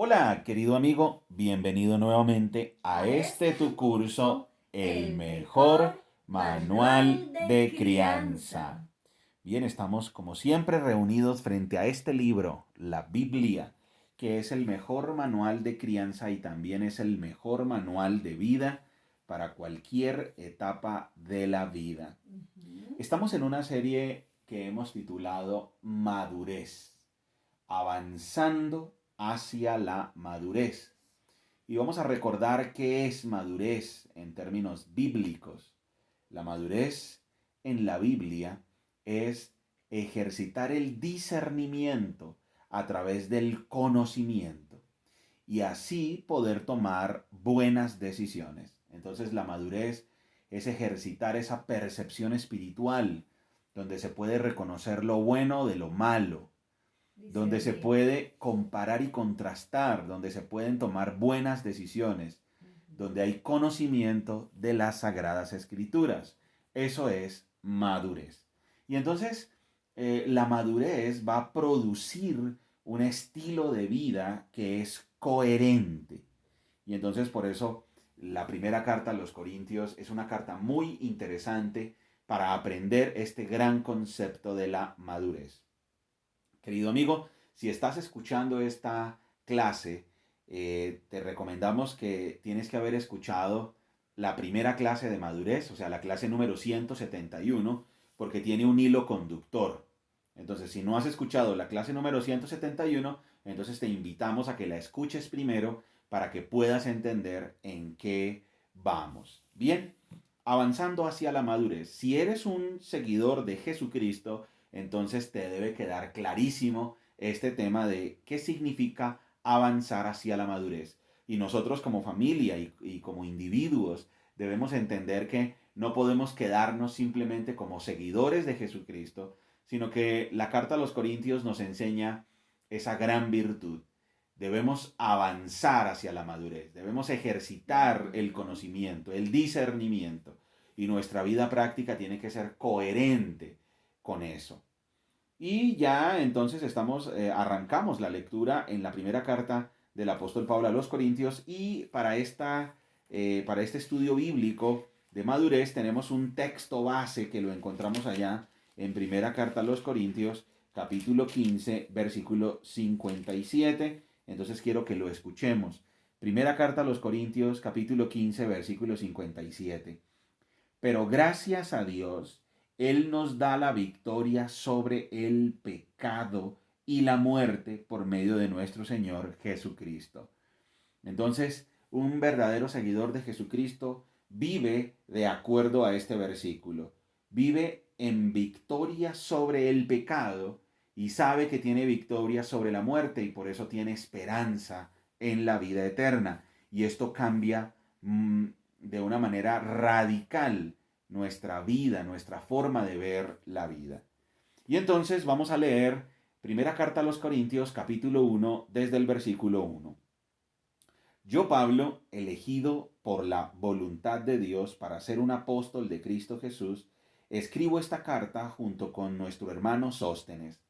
Hola, querido amigo, bienvenido nuevamente a A este este tu tu curso, curso, El el mejor mejor manual manual de de crianza. crianza. Bien, estamos como siempre reunidos frente a este libro, la Biblia, que es el mejor manual de crianza y también es el mejor manual de vida para cualquier etapa de la vida. Ujú. Estamos en una serie que hemos titulado Madurez, avanzando hacia la madurez. Y vamos a recordar qué es madurez en términos bíblicos. La madurez en la Biblia es ejercitar el discernimiento a través del conocimiento y así poder tomar buenas decisiones. Entonces la madurez es ejercitar esa percepción espiritual donde se puede reconocer lo bueno de lo malo, donde se Discernir. puede comparar y contrastar, donde se pueden tomar buenas decisiones, donde hay conocimiento de las sagradas escrituras. Eso es madurez. Y entonces la madurez va a producir un estilo de vida que es coherente. Y entonces por eso la primera carta a los Corintios es una carta muy interesante para aprender este gran concepto de la madurez. Querido amigo, si estás escuchando esta clase, te recomendamos que tienes que haber escuchado la primera clase de madurez, o sea, la clase número 171, porque tiene un hilo conductor. Entonces, si no has escuchado la clase número 171, entonces te invitamos a que la escuches primero para que puedas entender en qué vamos. Bien, avanzando hacia la madurez. Si eres un seguidor de Jesucristo, entonces te debe quedar clarísimo este tema de qué significa avanzar hacia la madurez. Y nosotros como familia y como individuos debemos entender que no podemos quedarnos simplemente como seguidores de Jesucristo, sino que la carta a los Corintios nos enseña esa gran virtud. Debemos avanzar hacia la madurez, debemos ejercitar el Ujú. conocimiento, el discernimiento, y nuestra vida práctica tiene que ser coherente con eso. Y ya entonces arrancamos la lectura en la primera carta del apóstol Pablo a los Corintios y para este estudio bíblico de madurez tenemos un texto base que lo encontramos allá en primera carta a los Corintios, capítulo 15, versículo 57. Entonces quiero que lo escuchemos. Primera carta a los Corintios, capítulo 15, versículo 57. Pero gracias a Dios, Él nos da la victoria sobre el pecado y la muerte por medio de nuestro Señor Jesucristo. Entonces, un verdadero seguidor de Jesucristo vive de acuerdo a este versículo. Vive en victoria sobre el pecado y sabe que tiene victoria sobre la muerte y por eso tiene esperanza en la vida eterna. Y esto cambia de una manera radical nuestra vida, nuestra forma de ver la vida. Y entonces vamos a leer primera carta a los Corintios capítulo 1 desde el versículo 1. Yo, Pablo, elegido por la voluntad de Dios para ser un apóstol de Cristo Jesús, escribo esta carta junto con nuestro hermano Sóstenes.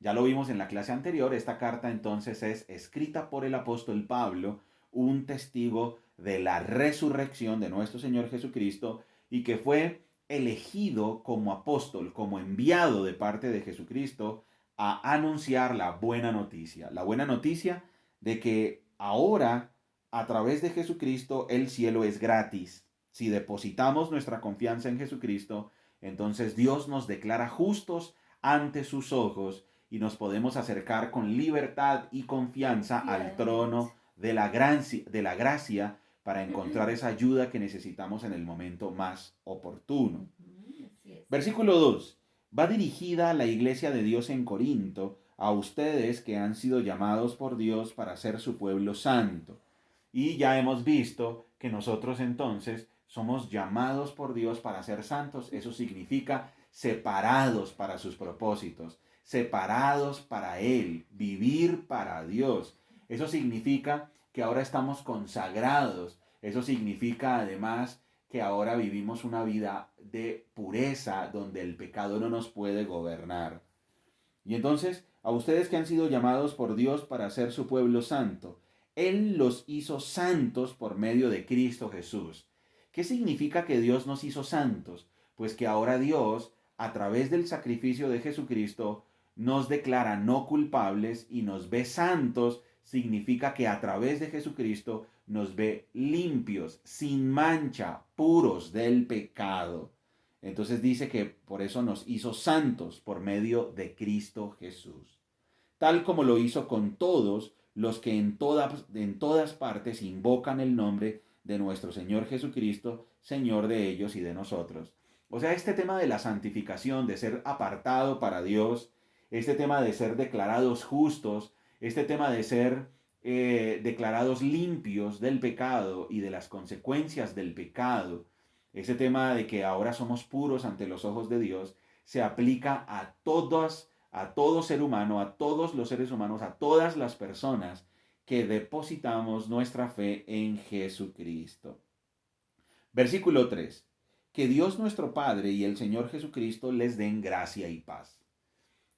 Ya lo vimos en la clase anterior, esta carta entonces es escrita por el apóstol Pablo, un testigo de la resurrección de nuestro Señor Jesucristo y que fue elegido como apóstol, como enviado de parte de Jesucristo a anunciar la buena noticia de que ahora a través de Jesucristo el cielo es gratis. Si depositamos nuestra confianza en Jesucristo, entonces Dios nos declara justos ante sus ojos y nos podemos acercar con libertad y confianza al Confiadamente. trono de la gracia para encontrar esa ayuda que necesitamos en el momento más oportuno. Ujú, así es. Versículo 2. Va dirigida a la iglesia de Dios en Corinto, a ustedes que han sido llamados por Dios para ser su pueblo santo. Y ya hemos visto que nosotros entonces somos llamados por Dios para ser santos. Eso significa separados para sus propósitos, separados para Él, vivir para Dios. Eso significa que ahora estamos consagrados. Eso significa además que ahora vivimos una vida de pureza donde el pecado no nos puede gobernar. Y entonces, a ustedes que han sido llamados por Dios para ser su pueblo santo, Él los hizo santos por medio de Cristo Jesús. ¿Qué significa que Dios nos hizo santos? Pues que ahora Dios, a través del sacrificio de Jesucristo, nos declara no culpables y nos ve santos. Significa que a través de Jesucristo nos ve limpios, sin mancha, puros del pecado. Entonces dice que por eso nos hizo santos por medio de Cristo Jesús. Tal como lo hizo con todos los que en todas partes invocan el nombre de nuestro Señor Jesucristo, Señor de ellos y de nosotros. O sea, este tema de la santificación, de ser apartado para Dios, este tema de ser declarados justos, este tema de ser declarados limpios del pecado y de las consecuencias del pecado, ese tema de que ahora somos puros ante los ojos de Dios, se aplica a todo ser humano, a todos los seres humanos, a todas las personas que depositamos nuestra fe en Jesucristo. Versículo 3. Que Dios nuestro Padre y el Señor Jesucristo les den gracia y paz.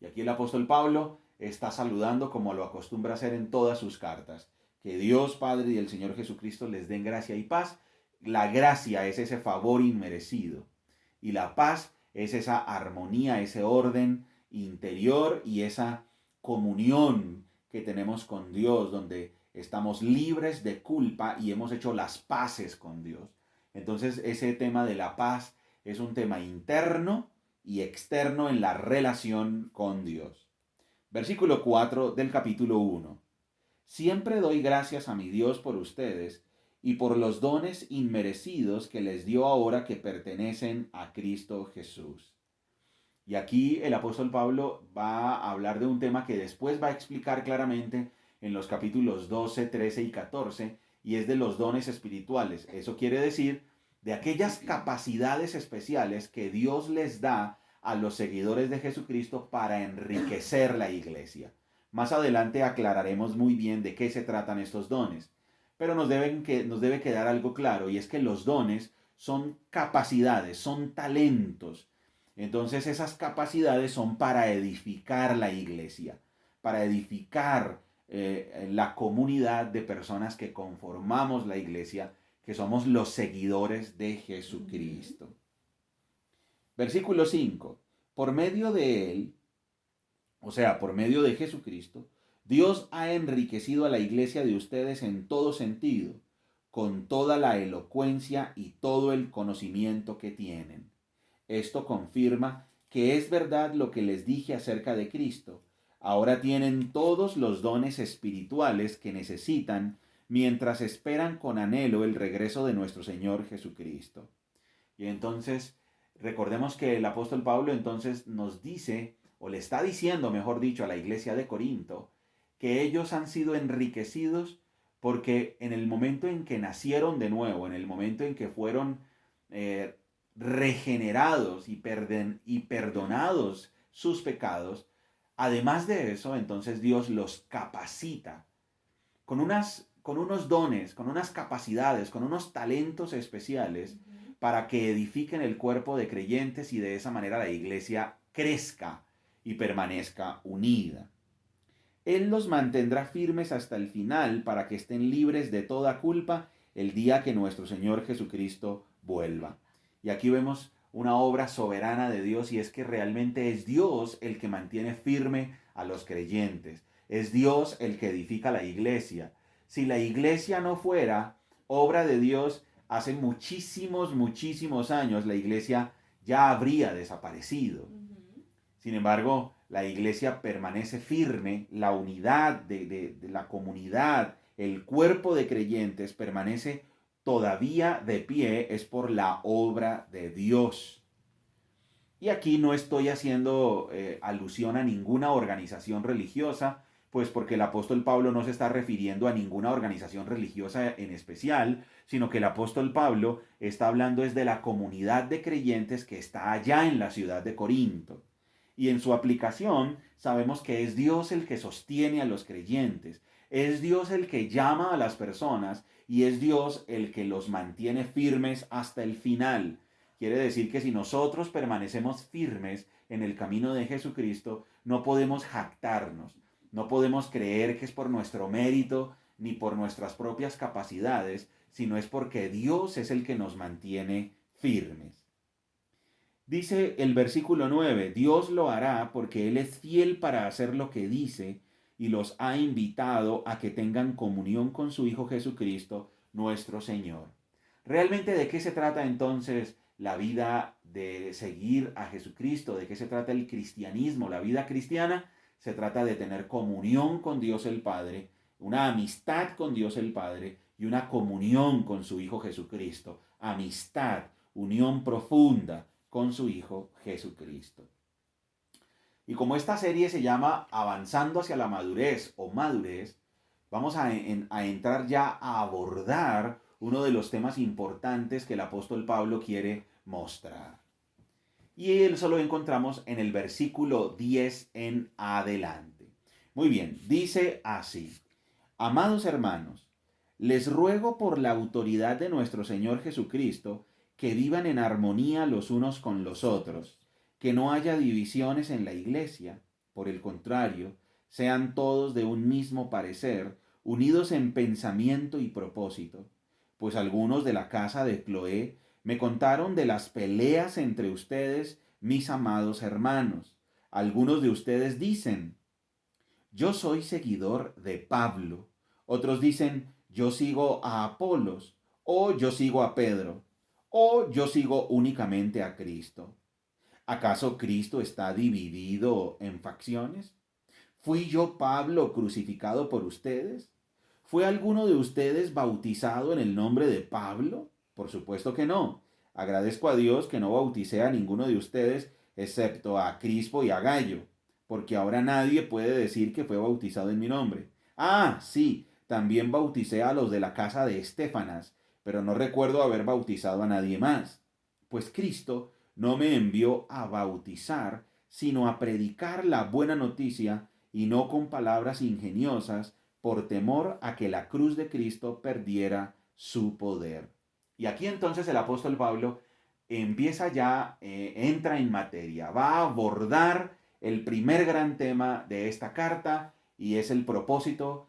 Y aquí el apóstol Pablo está saludando como lo acostumbra hacer en todas sus cartas. Que Dios Padre y el Señor Jesucristo les den gracia y paz. La gracia es ese favor inmerecido. Y la paz es esa armonía, ese orden interior y esa comunión que tenemos con Dios, donde estamos libres de culpa y hemos hecho las paces con Dios. Entonces ese tema de la paz es un tema interno y externo en la relación con Dios. Versículo 4 del capítulo 1. Siempre doy gracias a mi Dios por ustedes y por los dones inmerecidos que les dio ahora que pertenecen a Cristo Jesús. Y aquí el apóstol Pablo va a hablar de un tema que después va a explicar claramente en los capítulos 12, 13 y 14, y es de los dones espirituales. Eso quiere decir de aquellas capacidades especiales que Dios les da a los seguidores de Jesucristo para enriquecer la iglesia. Más adelante aclararemos muy bien de qué se tratan estos dones, pero nos debe quedar algo claro, y es que los dones son capacidades, son talentos. Entonces esas capacidades son para edificar la iglesia, para edificar la comunidad de personas que conformamos la iglesia, que somos los seguidores de Jesucristo. Versículo 5. Por medio de él, o sea, por medio de Jesucristo, Dios ha enriquecido a la iglesia de ustedes en todo sentido, con toda la elocuencia y todo el conocimiento que tienen. Esto confirma que es verdad lo que les dije acerca de Cristo. Ahora tienen todos los dones espirituales que necesitan mientras esperan con anhelo el regreso de nuestro Señor Jesucristo. Y entonces, recordemos que el apóstol Pablo entonces nos dice, o le está diciendo, mejor dicho, a la iglesia de Corinto, que ellos han sido enriquecidos porque en el momento en que nacieron de nuevo, en el momento en que fueron regenerados y perdonados sus pecados, además de eso, entonces Dios los capacita con unos dones, con unas capacidades, con unos talentos especiales para que edifiquen el cuerpo de creyentes y de esa manera la iglesia crezca y permanezca unida. Él los mantendrá firmes hasta el final para que estén libres de toda culpa el día que nuestro Señor Jesucristo vuelva. Y aquí vemos una obra soberana de Dios, y es que realmente es Dios el que mantiene firme a los creyentes. Es Dios el que edifica la iglesia. Si la iglesia no fuera obra de Dios, hace muchísimos años la iglesia ya habría desaparecido. Sin embargo, la iglesia permanece firme, la unidad de la comunidad, el cuerpo de creyentes permanece todavía de pie, es por la obra de Dios. Y aquí no estoy haciendo alusión a ninguna organización religiosa, pues porque el apóstol Pablo no se está refiriendo a ninguna organización religiosa en especial, sino que el apóstol Pablo está hablando es de la comunidad de creyentes que está allá en la ciudad de Corinto. Y en su aplicación sabemos que es Dios el que sostiene a los creyentes, es Dios el que llama a las personas y es Dios el que los mantiene firmes hasta el final. Quiere decir que si nosotros permanecemos firmes en el camino de Jesucristo, no podemos jactarnos, No podemos creer que es por nuestro mérito ni por nuestras propias capacidades, sino es porque Dios es el que nos mantiene firmes. Dice el versículo 9: Dios lo hará porque Él es fiel para hacer lo que dice y los ha invitado a que tengan comunión con su Hijo Jesucristo, nuestro Señor. ¿Realmente de qué se trata entonces la vida de seguir a Jesucristo? ¿De qué se trata el cristianismo, la vida cristiana? Se trata de tener comunión con Dios el Padre, una amistad con Dios el Padre y una comunión con su Hijo Jesucristo. Amistad, unión profunda con su Hijo Jesucristo. Y como esta serie se llama Avanzando hacia la madurez o madurez, vamos a entrar ya a abordar uno de los temas importantes que el apóstol Pablo quiere mostrar. Y eso lo encontramos en el versículo 10 en adelante. Muy bien, dice así: Amados hermanos, les ruego por la autoridad de nuestro Señor Jesucristo que vivan en armonía los unos con los otros, que no haya divisiones en la iglesia. Por el contrario, sean todos de un mismo parecer, unidos en pensamiento y propósito. Pues algunos de la casa de Cloé me contaron de las peleas entre ustedes, mis amados hermanos. Algunos de ustedes dicen: yo soy seguidor de Pablo. Otros dicen: yo sigo a Apolos, o yo sigo a Pedro, o yo sigo únicamente a Cristo. ¿Acaso Cristo está dividido en facciones? ¿Fui yo Pablo crucificado por ustedes? ¿Fue alguno de ustedes bautizado en el nombre de Pablo? Por supuesto que no. Agradezco a Dios que no bauticé a ninguno de ustedes, excepto a Crispo y a Gallo, porque ahora nadie puede decir que fue bautizado en mi nombre. Ah, sí, también bauticé a los de la casa de Estéfanas, pero no recuerdo haber bautizado a nadie más. Pues Cristo no me envió a bautizar, sino a predicar la buena noticia, y no con palabras ingeniosas, por temor a que la cruz de Cristo perdiera su poder. Y aquí entonces el apóstol Pablo empieza ya, entra en materia, va a abordar el primer gran tema de esta carta, y es el propósito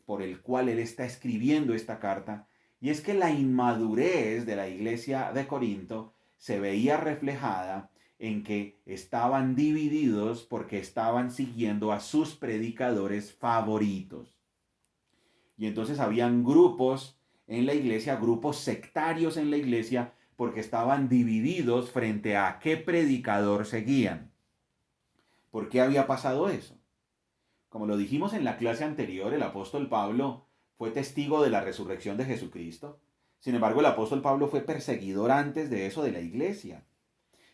por el cual él está escribiendo esta carta, y es que la inmadurez de la iglesia de Corinto se veía reflejada en que estaban divididos porque estaban siguiendo a sus predicadores favoritos. Y entonces habían grupos en la iglesia, grupos sectarios en la iglesia, porque estaban divididos frente a qué predicador seguían. ¿Por qué había pasado eso? Como lo dijimos en la clase anterior, el apóstol Pablo fue testigo de la resurrección de Jesucristo. Sin embargo, el apóstol Pablo fue perseguidor antes de eso de la iglesia.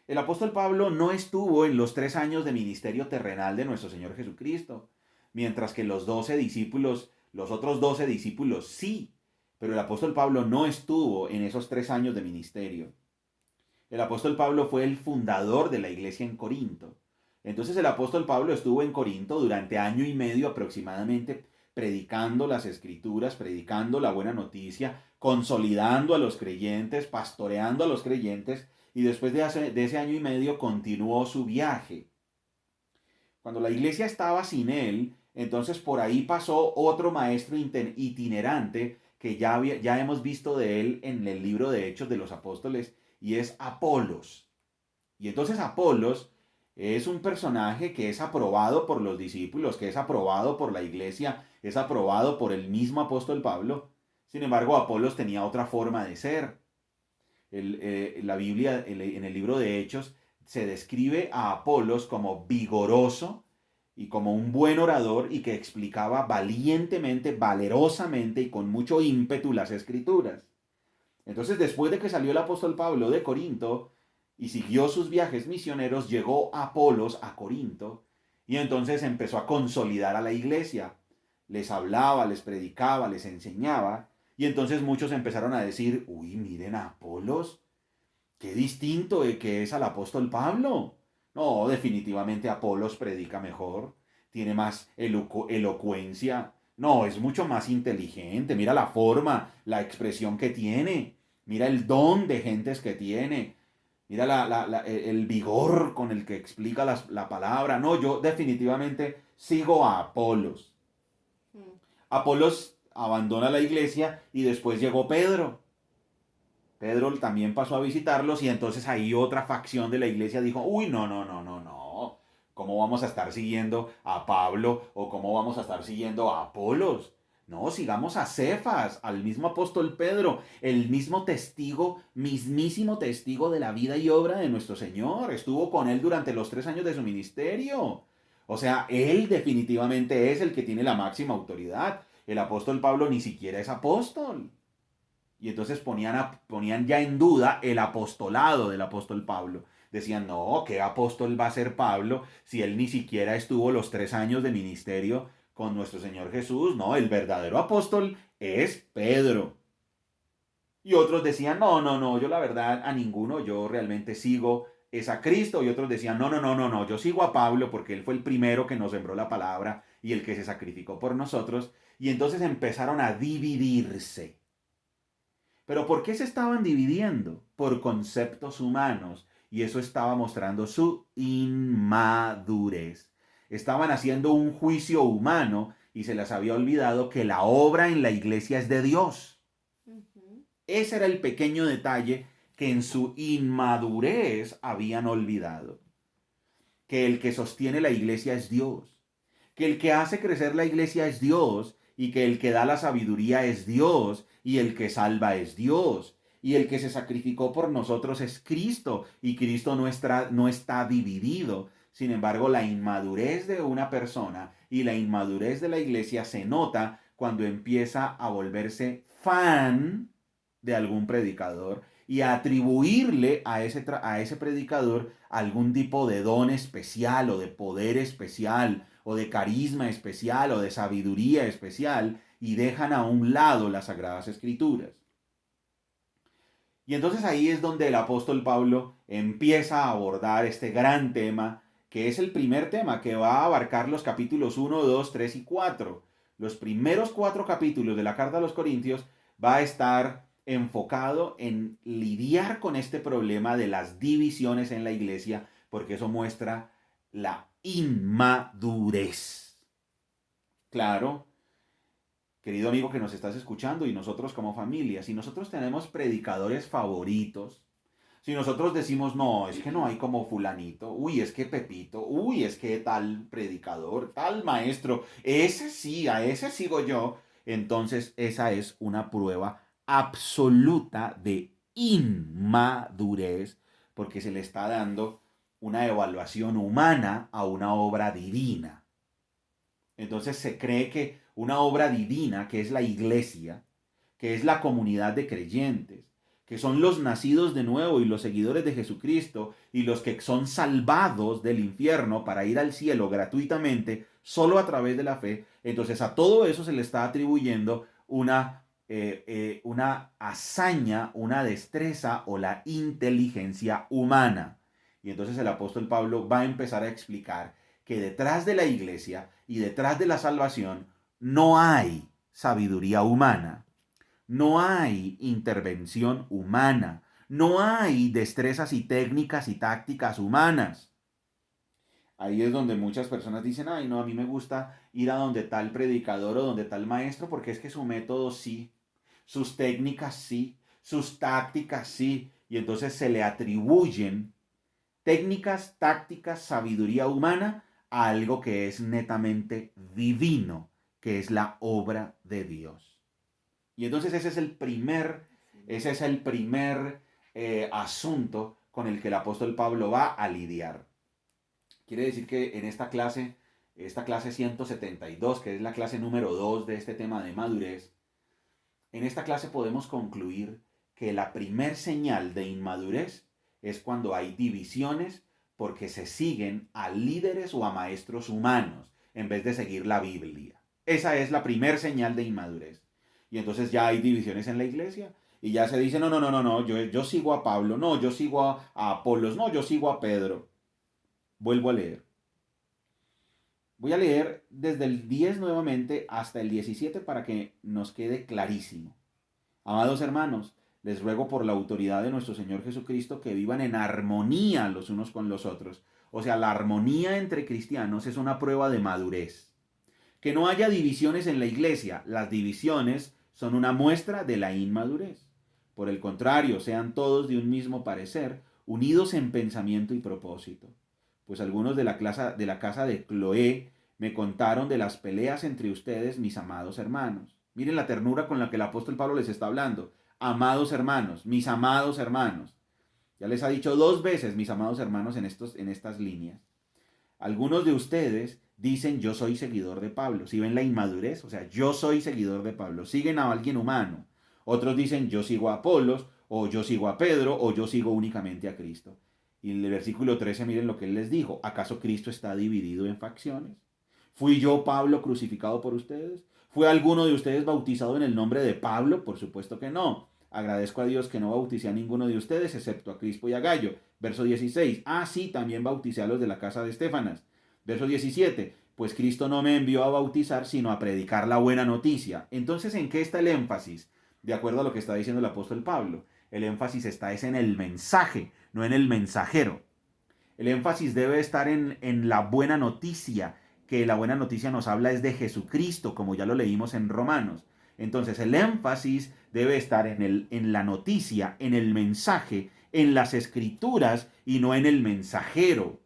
El apóstol Pablo no estuvo en los 3 años de ministerio terrenal de nuestro Señor Jesucristo, mientras que los otros 12 discípulos sí, pero el apóstol Pablo no estuvo en esos 3 años de ministerio. El apóstol Pablo fue el fundador de la iglesia en Corinto. Entonces el apóstol Pablo estuvo en Corinto durante 1 año y medio aproximadamente, predicando las escrituras, predicando la buena noticia, consolidando a los creyentes, pastoreando a los creyentes, y después de ese 1 año y medio continuó su viaje. Cuando la iglesia estaba sin él, entonces por ahí pasó otro maestro itinerante que ya hemos visto de él en el libro de Hechos de los Apóstoles, y es Apolos. Y entonces Apolos es un personaje que es aprobado por los discípulos, que es aprobado por la iglesia, es aprobado por el mismo apóstol Pablo. Sin embargo, Apolos tenía otra forma de ser. La Biblia, en el libro de Hechos, se describe a Apolos como vigoroso y como un buen orador, y que explicaba valientemente, valerosamente y con mucho ímpetu las escrituras. Entonces, después de que salió el apóstol Pablo de Corinto y siguió sus viajes misioneros, llegó Apolos a Corinto, y entonces empezó a consolidar a la iglesia. Les hablaba, les predicaba, les enseñaba, y entonces muchos empezaron a decir: uy, miren a Apolos, qué distinto que es al apóstol Pablo. No, definitivamente Apolos predica mejor, tiene más elocuencia, no, es mucho más inteligente, mira la forma, la expresión que tiene, mira el don de gentes que tiene, mira el vigor con el que explica la palabra. No, yo definitivamente sigo a Apolos. Mm. Apolos abandona la iglesia y después llegó Pedro. Pedro también pasó a visitarlos y entonces ahí otra facción de la iglesia dijo, uy, no, no, no, no, no. ¿Cómo vamos a estar siguiendo a Pablo o cómo vamos a estar siguiendo a Apolos? No, sigamos a Cefas, al mismo apóstol Pedro, el mismo testigo, mismísimo testigo de la vida y obra de nuestro Señor. Estuvo con él durante los 3 años de su ministerio. O sea, él definitivamente es el que tiene la máxima autoridad. El apóstol Pablo ni siquiera es apóstol. Y entonces ponían ya en duda el apostolado del apóstol Pablo. Decían, no, ¿qué apóstol va a ser Pablo si él ni siquiera estuvo los 3 años de ministerio con nuestro Señor Jesús? No, el verdadero apóstol es Pedro. Y otros decían, no, no, no, yo la verdad a ninguno, yo realmente sigo es a Cristo. Y otros decían, no, no, no, no, no, yo sigo a Pablo porque él fue el primero que nos sembró la palabra y el que se sacrificó por nosotros. Y entonces empezaron a dividirse. Pero ¿por qué se estaban dividiendo? Por conceptos humanos. Y eso estaba mostrando su inmadurez. Estaban haciendo un juicio humano y se les había olvidado que la obra en la iglesia es de Dios. Ujú. Ese era el pequeño detalle que en su inmadurez habían olvidado. Que el que sostiene la iglesia es Dios. Que el que hace crecer la iglesia es Dios y que el que da la sabiduría es Dios y el que salva es Dios y el que se sacrificó por nosotros es Cristo y Cristo no está dividido. Sin embargo, la inmadurez de una persona y la inmadurez de la iglesia se nota cuando empieza a volverse fan de algún predicador y a atribuirle a ese predicador algún tipo de don especial o de poder especial o de carisma especial o de sabiduría especial y dejan a un lado las Sagradas Escrituras. Y entonces ahí es donde el apóstol Pablo empieza a abordar este gran tema, que es el primer tema que va a abarcar los capítulos 1, 2, 3 y 4. Los primeros 4 capítulos de la carta a los Corintios va a estar enfocado en lidiar con este problema de las divisiones en la iglesia, porque eso muestra la inmadurez. Claro, querido amigo que nos estás escuchando y nosotros como familia, si nosotros tenemos predicadores favoritos, si nosotros decimos, no, es que no hay como fulanito, uy, es que Pepito, uy, es que tal predicador, tal maestro, ese sí, a ese sigo yo, entonces esa es una prueba absoluta de inmadurez, porque se le está dando una evaluación humana a una obra divina. Entonces se cree que una obra divina, que es la iglesia, que es la comunidad de creyentes, que son los nacidos de nuevo y los seguidores de Jesucristo y los que son salvados del infierno para ir al cielo gratuitamente solo a través de la fe, entonces a todo eso se le está atribuyendo una hazaña, una destreza o la inteligencia humana. Y entonces el apóstol Pablo va a empezar a explicar que detrás de la iglesia y detrás de la salvación no hay sabiduría humana, no hay intervención humana, no hay destrezas y técnicas y tácticas humanas. Ahí es donde muchas personas dicen, ay, no, a mí me gusta ir a donde tal predicador o donde tal maestro porque es que su método sí, sus técnicas sí, sus tácticas sí, y entonces se le atribuyen técnicas, tácticas, sabiduría humana a algo que es netamente divino, que es la obra de Dios. Y entonces ese es el primer asunto con el que el apóstol Pablo va a lidiar. Quiere decir que en esta clase 172, que es la clase número 2 de este tema de madurez, en esta clase podemos concluir que la primer señal de inmadurez es cuando hay divisiones porque se siguen a líderes o a maestros humanos en vez de seguir la Biblia. Esa es la primer señal de inmadurez. Y entonces ya hay divisiones en la iglesia y ya se dice, no, no, no, no, no, yo sigo a Pablo, no, yo sigo a Apolos, no, yo sigo a Pedro. Vuelvo a leer. Voy a leer desde el 10 nuevamente hasta el 17 para que nos quede clarísimo. Amados hermanos, les ruego por la autoridad de nuestro Señor Jesucristo que vivan en armonía los unos con los otros, O sea, la armonía entre cristianos es una prueba de madurez. Que no haya divisiones en la iglesia. Las divisiones son una muestra de la inmadurez. Por el contrario, sean todos de un mismo parecer, unidos en pensamiento y propósito. Pues algunos de la casa de Cloé me contaron de las peleas entre ustedes, mis amados hermanos. Miren la ternura con la que el apóstol Pablo les está hablando. Amados hermanos, mis amados hermanos. Ya les ha dicho 2 veces, mis amados hermanos, en estas líneas. Algunos de ustedes dicen, yo soy seguidor de Pablo. Si ven la inmadurez, o sea, yo soy seguidor de Pablo. Siguen a alguien humano. Otros dicen, yo sigo a Apolos, o yo sigo a Pedro, o yo sigo únicamente a Cristo. Y en el versículo 13, miren lo que él les dijo. ¿Acaso Cristo está dividido en facciones? ¿Fui yo, Pablo, crucificado por ustedes? ¿Fue alguno de ustedes bautizado en el nombre de Pablo? Por supuesto que no. Agradezco a Dios que no bauticé a ninguno de ustedes, excepto a Crispo y a Gallo. Verso 16. Ah, sí, también bauticé a los de la casa de Estéfanas. Verso 17. Pues Cristo no me envió a bautizar, sino a predicar la buena noticia. Entonces, ¿en qué está el énfasis? De acuerdo a lo que está diciendo el apóstol Pablo. El énfasis está en el mensaje, no en el mensajero. El énfasis debe estar en la buena noticia, que la buena noticia nos habla es de Jesucristo, como ya lo leímos en Romanos. Entonces el énfasis debe estar en la noticia, en el mensaje, en las escrituras y no en el mensajero.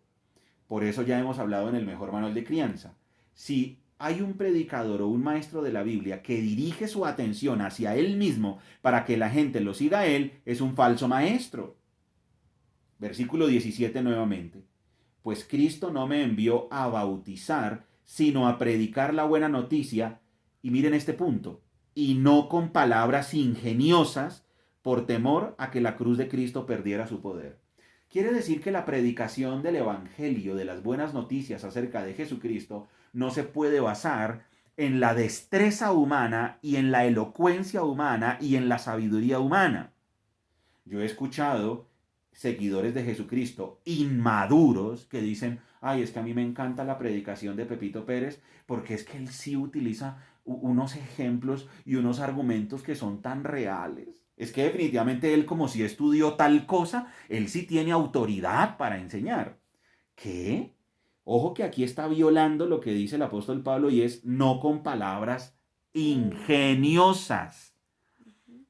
Por eso ya hemos hablado en el mejor manual de crianza. Si hay un predicador o un maestro de la Biblia que dirige su atención hacia él mismo para que la gente lo siga a él, es un falso maestro. Versículo 17 nuevamente. Pues Cristo no me envió a bautizar, sino a predicar la buena noticia. Y miren este punto. Y no con palabras ingeniosas, por temor a que la cruz de Cristo perdiera su poder. Quiere decir que la predicación del Evangelio, de las buenas noticias acerca de Jesucristo, no se puede basar en la destreza humana y en la elocuencia humana y en la sabiduría humana. Yo he escuchado seguidores de Jesucristo inmaduros que dicen, ay, es que a mí me encanta la predicación de Pepito Pérez porque es que él sí utiliza unos ejemplos y unos argumentos que son tan reales. Es que definitivamente él, como si estudió tal cosa, él sí tiene autoridad para enseñar. ¿Qué? Ojo que aquí está violando lo que dice el apóstol Pablo y es no con palabras ingeniosas.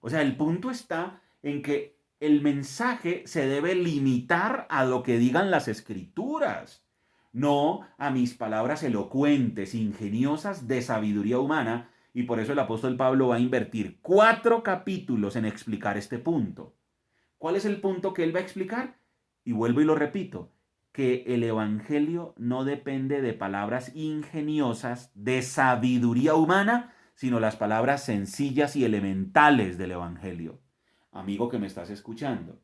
O sea, el punto está en que el mensaje se debe limitar a lo que digan las escrituras, no a mis palabras elocuentes, ingeniosas de sabiduría humana, y por eso el apóstol Pablo va a invertir 4 capítulos en explicar este punto. ¿Cuál es el punto que él va a explicar? Y vuelvo y lo repito, que el evangelio no depende de palabras ingeniosas de sabiduría humana, sino las palabras sencillas y elementales del evangelio. Amigo que me estás escuchando,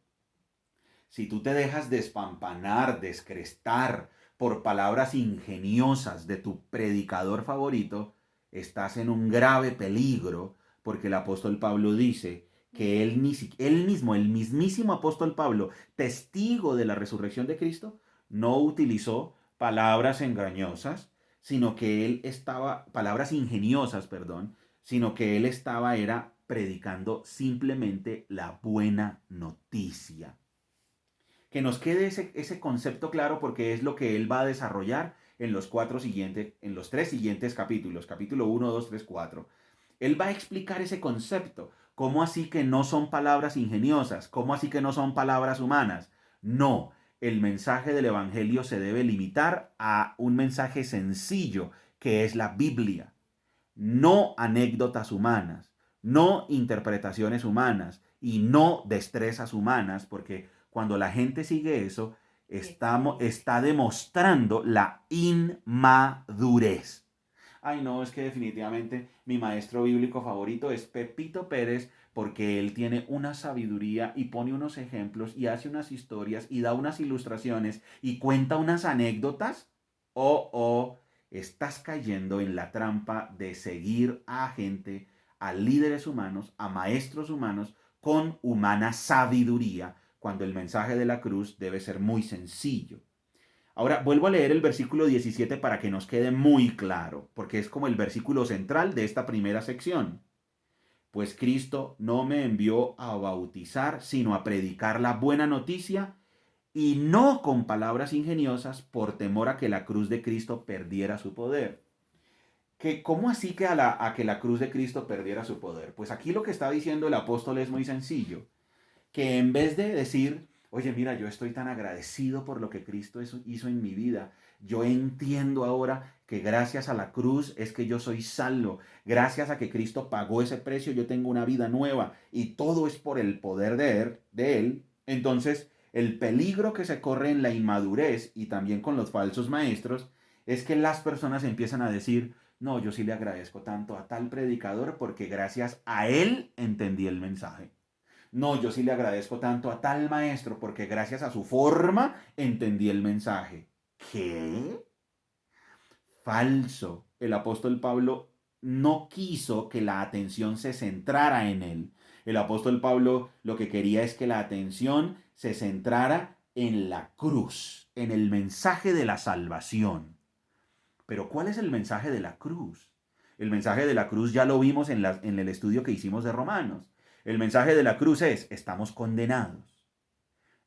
si tú te dejas despampanar, descrestar por palabras ingeniosas de tu predicador favorito, estás en un grave peligro, porque el apóstol Pablo dice que él mismo, el mismísimo apóstol Pablo, testigo de la resurrección de Cristo, no utilizó palabras engañosas, sino que él estaba, palabras ingeniosas, perdón, sino que él era predicando simplemente la buena noticia. Que nos quede ese concepto claro porque es lo que él va a desarrollar en los 3 siguientes capítulos, capítulo 1, 2, 3, 4. Él va a explicar ese concepto. ¿Cómo así que no son palabras ingeniosas? ¿Cómo así que no son palabras humanas? No, el mensaje del Evangelio se debe limitar a un mensaje sencillo, que es la Biblia. No anécdotas humanas, no interpretaciones humanas y no destrezas humanas, porque cuando la gente sigue eso, está demostrando la inmadurez. Ay, no, es que definitivamente mi maestro bíblico favorito es Pepito Pérez porque él tiene una sabiduría y pone unos ejemplos y hace unas historias y da unas ilustraciones y cuenta unas anécdotas. Estás cayendo en la trampa de seguir a gente, a líderes humanos, a maestros humanos con humana sabiduría, cuando el mensaje de la cruz debe ser muy sencillo. Ahora vuelvo a leer el versículo 17 para que nos quede muy claro, porque es como el versículo central de esta primera sección. Pues Cristo no me envió a bautizar, sino a predicar la buena noticia, y no con palabras ingeniosas por temor a que la cruz de Cristo perdiera su poder. ¿Cómo así que a que la cruz de Cristo perdiera su poder? Pues aquí lo que está diciendo el apóstol es muy sencillo, que en vez de decir, oye, mira, yo estoy tan agradecido por lo que Cristo hizo en mi vida, yo entiendo ahora que gracias a la cruz es que yo soy salvo, gracias a que Cristo pagó ese precio, yo tengo una vida nueva y todo es por el poder de él. Entonces, el peligro que se corre en la inmadurez y también con los falsos maestros es que las personas empiezan a decir, no, yo sí le agradezco tanto a tal predicador porque gracias a él entendí el mensaje. No, yo sí le agradezco tanto a tal maestro porque gracias a su forma entendí el mensaje. ¿Qué? Falso. El apóstol Pablo no quiso que la atención se centrara en él. El apóstol Pablo lo que quería es que la atención se centrara en la cruz, en el mensaje de la salvación. Pero ¿cuál es el mensaje de la cruz? El mensaje de la cruz ya lo vimos en el estudio que hicimos de Romanos. El mensaje de la cruz es, estamos condenados.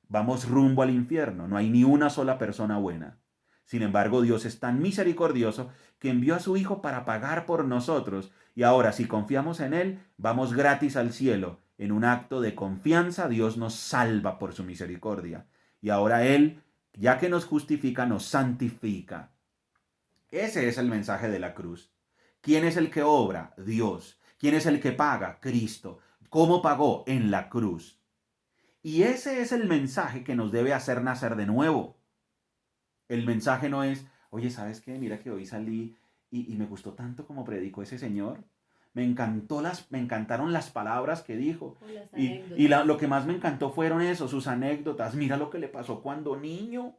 Vamos rumbo al infierno. No hay ni una sola persona buena. Sin embargo, Dios es tan misericordioso que envió a su Hijo para pagar por nosotros. Y ahora, si confiamos en Él, vamos gratis al cielo. En un acto de confianza, Dios nos salva por su misericordia. Y ahora Él, ya que nos justifica, nos santifica. Ese es el mensaje de la cruz. ¿Quién es el que obra? Dios. ¿Quién es el que paga? Cristo. ¿Cómo pagó? En la cruz. Y ese es el mensaje que nos debe hacer nacer de nuevo. El mensaje no es, oye, ¿sabes qué? Mira que hoy salí y me gustó tanto como predicó ese señor. Me encantaron las palabras que dijo. Lo que más me encantó fueron eso, sus anécdotas. Mira lo que le pasó cuando niño.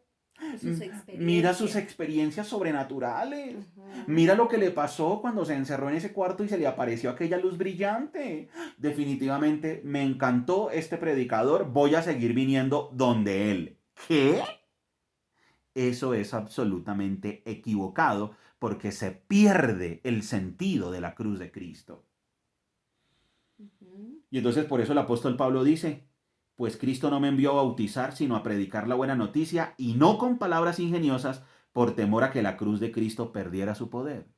Mira sus experiencias sobrenaturales. Mira lo que le pasó cuando se encerró en ese cuarto y se le apareció aquella luz brillante. Definitivamente me encantó este predicador. Voy a seguir viniendo donde él. ¿Qué? Eso es absolutamente equivocado porque se pierde el sentido de la cruz de Cristo. Y entonces por eso el apóstol Pablo dice, pues Cristo no me envió a bautizar, sino a predicar la buena noticia, y no con palabras ingeniosas, por temor a que la cruz de Cristo perdiera su poder.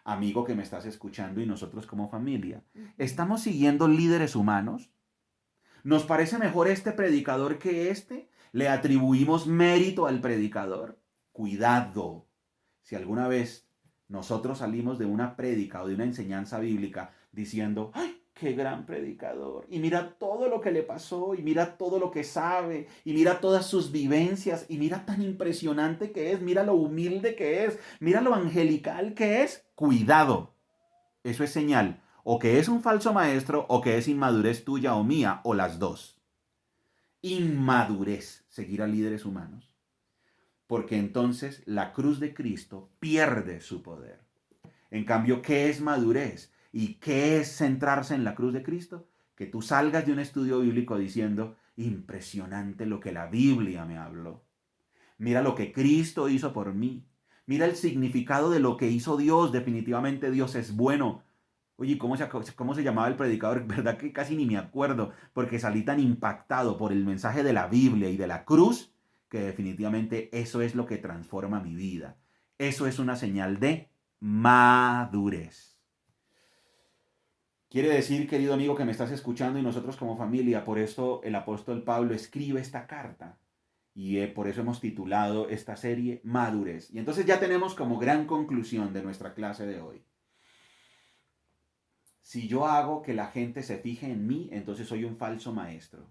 Amigo que me estás escuchando y nosotros como familia, ¿estamos siguiendo líderes humanos? ¿Nos parece mejor este predicador que este? ¿Le atribuimos mérito al predicador? Cuidado. Si alguna vez nosotros salimos de una prédica o de una enseñanza bíblica diciendo, ¡ay, qué gran predicador! Y mira todo lo que le pasó, y mira todo lo que sabe, y mira todas sus vivencias, y mira tan impresionante que es, mira lo humilde que es, mira lo angelical que es. Cuidado. Eso es señal o que es un falso maestro o que es inmadurez tuya o mía o las dos. Inmadurez, seguir a líderes humanos. Porque entonces la cruz de Cristo pierde su poder. En cambio, ¿qué es madurez? ¿Y qué es centrarse en la cruz de Cristo? Que tú salgas de un estudio bíblico diciendo, impresionante lo que la Biblia me habló. Mira lo que Cristo hizo por mí. Mira el significado de lo que hizo Dios. Definitivamente Dios es bueno. Oye, ¿cómo se llamaba el predicador? ¿Verdad que casi ni me acuerdo? Porque salí tan impactado por el mensaje de la Biblia y de la cruz que definitivamente eso es lo que transforma mi vida. Eso es una señal de madurez. Quiere decir, querido amigo que me estás escuchando y nosotros como familia, por esto el apóstol Pablo escribe esta carta y por eso hemos titulado esta serie Madurez. Y entonces ya tenemos como gran conclusión de nuestra clase de hoy. Si yo hago que la gente se fije en mí, entonces soy un falso maestro.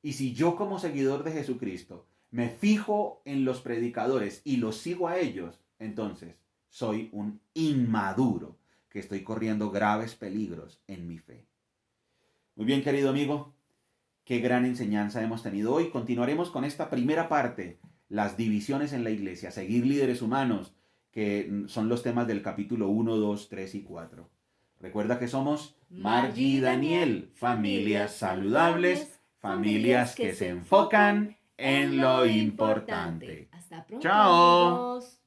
Y si yo como seguidor de Jesucristo me fijo en los predicadores y los sigo a ellos, entonces soy un inmaduro que estoy corriendo graves peligros en mi fe. Muy bien, querido amigo, qué gran enseñanza hemos tenido hoy. Continuaremos con esta primera parte, las divisiones en la iglesia, seguir líderes humanos, que son los temas del capítulo 1, 2, 3 y 4. Recuerda que somos Margie y Daniel, familias saludables, familias que se enfocan en lo importante. Hasta pronto, ¡Chao! amigos.